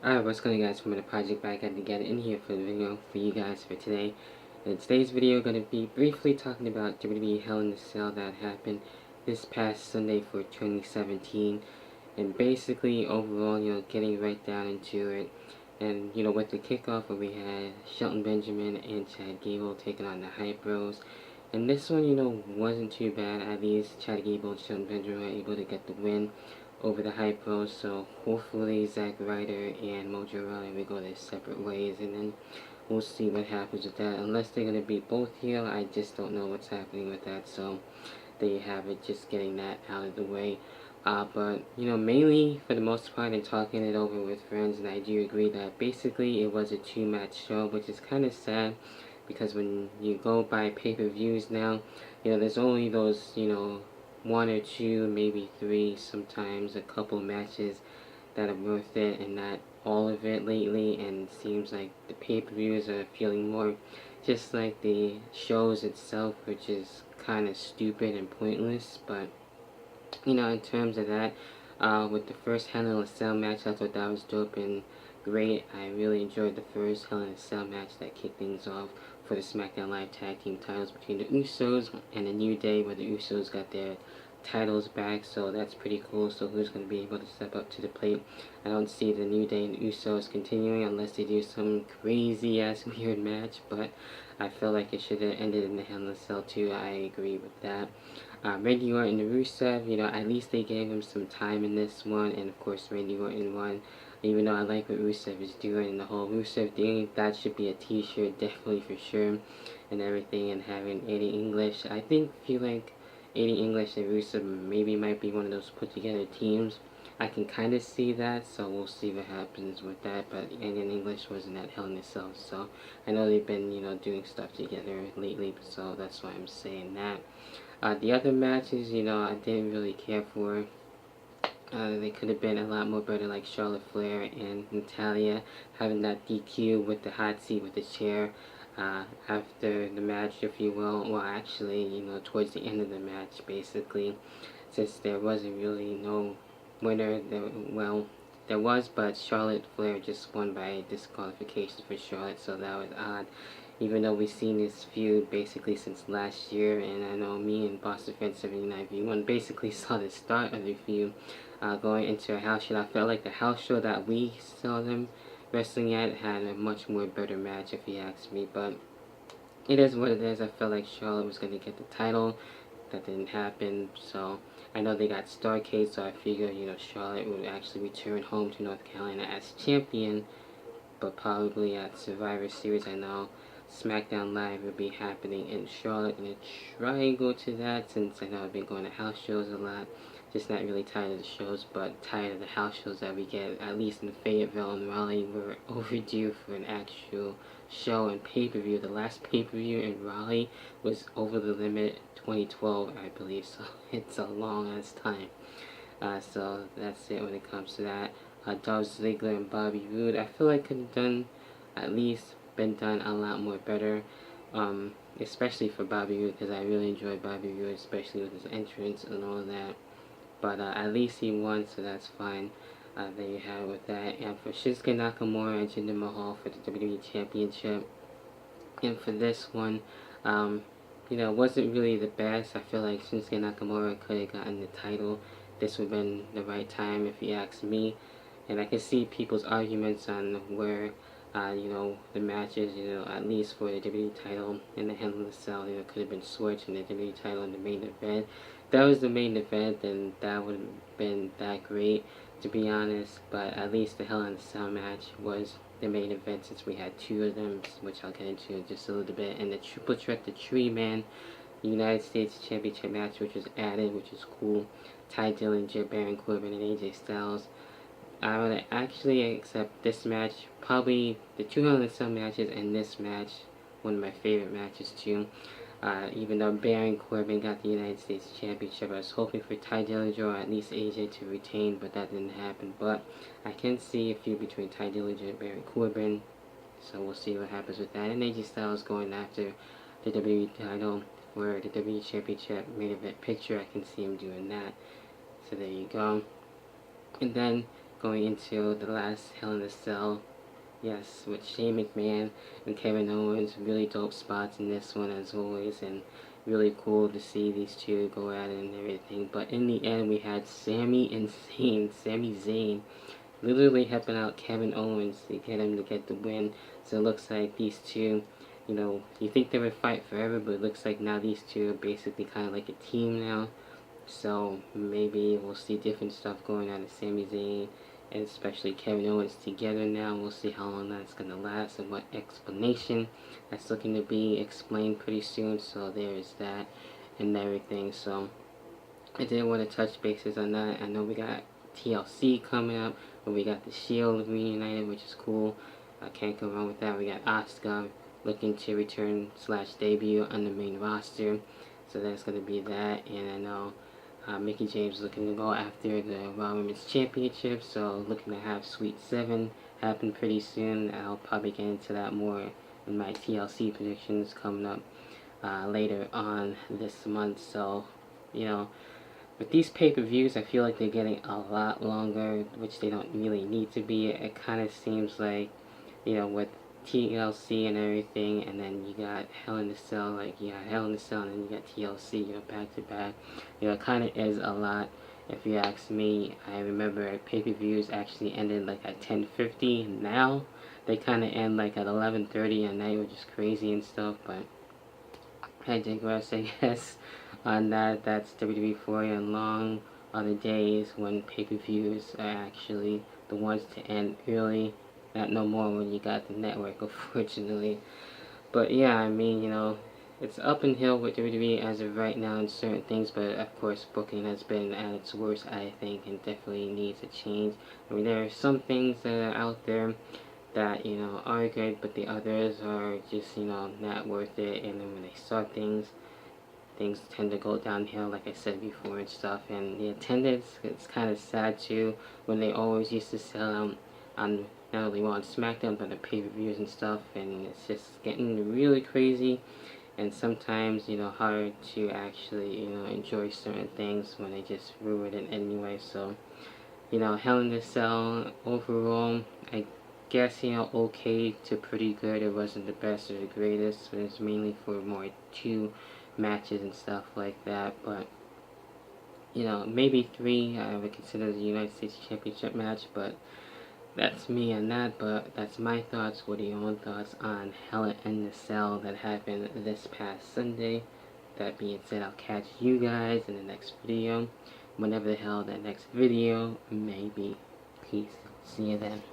Alright, what's going on, guys? From the project back at again in here for the video for you guys for today. In today's video, going to be briefly talking about WWE Hell in a Cell that happened this past Sunday for 2017, and basically overall, getting right down into it. And with the kickoff, where we had Shelton Benjamin and Chad Gable taking on the Hype Bros. And this one, wasn't too bad. At least Chad Gable and Shelton Benjamin were able to get the win over the Hype Bros. So hopefully Zack Ryder and Mojo Rawley will go their separate ways, and then we'll see what happens with that. Unless they're gonna be both heel, I just don't know what's happening with that. So there you have it, just getting that out of the way. But mainly for the most part, and talking it over with friends, and I do agree that basically it was a two-match show, which is kind of sad because when you go by pay-per-views now, there's only those one or two, maybe three, sometimes a couple matches that are worth it, and not all of it lately. And it seems like the pay-per-views are feeling more just like the shows itself, which is kind of stupid and pointless. But in terms of that, with the first Hell in a Cell match, I thought that was dope and great. I really enjoyed the first Hell in a Cell match that kicked things off for the SmackDown Live Tag Team titles between the Usos and the New Day, where the Usos got their titles back, so that's pretty cool. So who's going to be able to step up to the plate? I don't see the New Day and Usos continuing unless they do some crazy ass weird match, but I feel like it should have ended in the Hell in a Cell too. I agree with that. Randy Orton and Rusev, at least they gave him some time in this one, and of course Randy Orton won. Even though I like what Rusev is doing and the whole Rusev thing, that should be a t-shirt, definitely for sure, and everything, and having Eddie English. I feel like Eddie English and Rusev maybe might be one of those put together teams. I can kind of see that, so we'll see what happens with that. But Eddie English wasn't at Hell in a Cell, so I know they've been, doing stuff together lately, so that's why I'm saying that. The other matches, I didn't really care for. They could have been a lot more better, like Charlotte Flair and Natalya having that DQ with the hot seat with the chair after the match, if you will. Well, actually, towards the end of the match, basically, since there wasn't really no winner. There was, but Charlotte Flair just won by disqualification for Charlotte, so that was odd. Even though we've seen this feud basically since last year, and I know me and Boston Fan 79v1 basically saw the start of the feud going into a house show. I felt like the house show that we saw them wrestling at had a much more better match, if you ask me. But it is what it is. I felt like Charlotte was going to get the title. That didn't happen, so I know they got Starrcade, so I figured, Charlotte would actually return home to North Carolina as champion, but probably at Survivor Series. I know SmackDown Live will be happening in Charlotte, and try and go to that, since I know I've been going to house shows a lot. Just not really tired of the shows, but tired of the house shows that we get, at least in Fayetteville and Raleigh. We're overdue for an actual show and pay-per-view. The last pay-per-view in Raleigh was Over the Limit 2012, I believe, so it's a long ass time. So that's it when it comes to that. Dolph Ziggler and Bobby Roode, I feel like could have done, at least been done a lot more better, especially for Bobby Roode, because I really enjoyed Bobby Roode, especially with his entrance and all that. But at least he won, so that's fine. There you have it with that. And for Shinsuke Nakamura and Jinder Mahal for the WWE Championship, and for this one, wasn't really the best. I feel like Shinsuke Nakamura could have gotten the title. This would have been the right time, if you ask me. And I can see people's arguments on where, the matches, at least for the WWE title and the Hell in a Cell, could have been switched, and the WWE title in the main event. If that was the main event, then that would have been that great, to be honest. But at least the Hell in a Cell match was the main event, since we had two of them, which I'll get into in just a little bit. And the triple threat, the three-man United States Championship match, which was added, which is cool. Ty Dillinger, Baron Corbin, and AJ Styles. I would actually accept this match, probably the 200 some matches, and this match, one of my favorite matches too. Even though Baron Corbin got the United States Championship, I was hoping for Ty Dillinger or at least AJ to retain, but that didn't happen. But I can see a feud between Ty Dillinger and Baron Corbin, so we'll see what happens with that. And AJ Styles going after the WWE title, or the WWE Championship main event picture. I can see him doing that. So there you go. And then going into the last Hell in a Cell. Yes, with Shane McMahon and Kevin Owens. Really dope spots in this one as always, and really cool to see these two go at it and everything. But in the end, we had Sami Zayn, literally helping out Kevin Owens to get him to get the win. So it looks like these two, you know, you think they would fight forever, but it looks like now these two are basically kind of like a team now. So maybe we'll see different stuff going on with Sami Zayn and especially Kevin Owens together now. We'll see how long that's going to last and what explanation that's looking to be explained pretty soon. So there's that and everything. So I did want to touch bases on that. I know we got TLC coming up, but we got the Shield reunited, which is cool. I can't go wrong with that. We got Asuka looking to return / debut on the main roster. So that's going to be that. And I know Mickie James looking to go after the Raw Women's Championship, so looking to have Sweet 7 happen pretty soon. I'll probably get into that more in my TLC predictions coming up later on this month. So, you know, with these pay-per-views, I feel like they're getting a lot longer, which they don't really need to be. It kind of seems like, you know, with TLC and everything, and then you got Hell in a Cell, like you got Hell in a Cell, and then you got TLC, you know, back to back. You know, it kind of is a lot. If you ask me, I remember pay-per-views actually ended like at 10:50. Now they kind of end like at 11:30 at night, which is crazy and stuff. But I digress, I guess, on that. That's WWE for you. And long are the days when pay-per-views are actually the ones to end early. Not no more when you got the network, unfortunately. But yeah, I mean, you know, it's up and hill with WWE as of right now in certain things, but of course booking has been at its worst, I think, and definitely needs a change. I mean, there are some things that are out there that, you know, are good, but the others are just, you know, not worth it. And then when they start things tend to go downhill, like I said before and stuff. And the attendance, it's kind of sad too, when they always used to sell out on not only on SmackDown but the pay-per-views and stuff, and it's just getting really crazy, and sometimes, you know, hard to actually, you know, enjoy certain things when they just ruin it anyway. So, you know, Hell in a Cell overall, I guess, you know, okay to pretty good. It wasn't the best or the greatest, but it's mainly for more 2 matches and stuff like that. But, you know, maybe 3 I would consider the United States Championship match, but that's me on that. But that's my thoughts. What are your own thoughts on Hell in a Cell that happened this past Sunday? That being said, I'll catch you guys in the next video, whenever the hell that next video may be. Peace. See you then.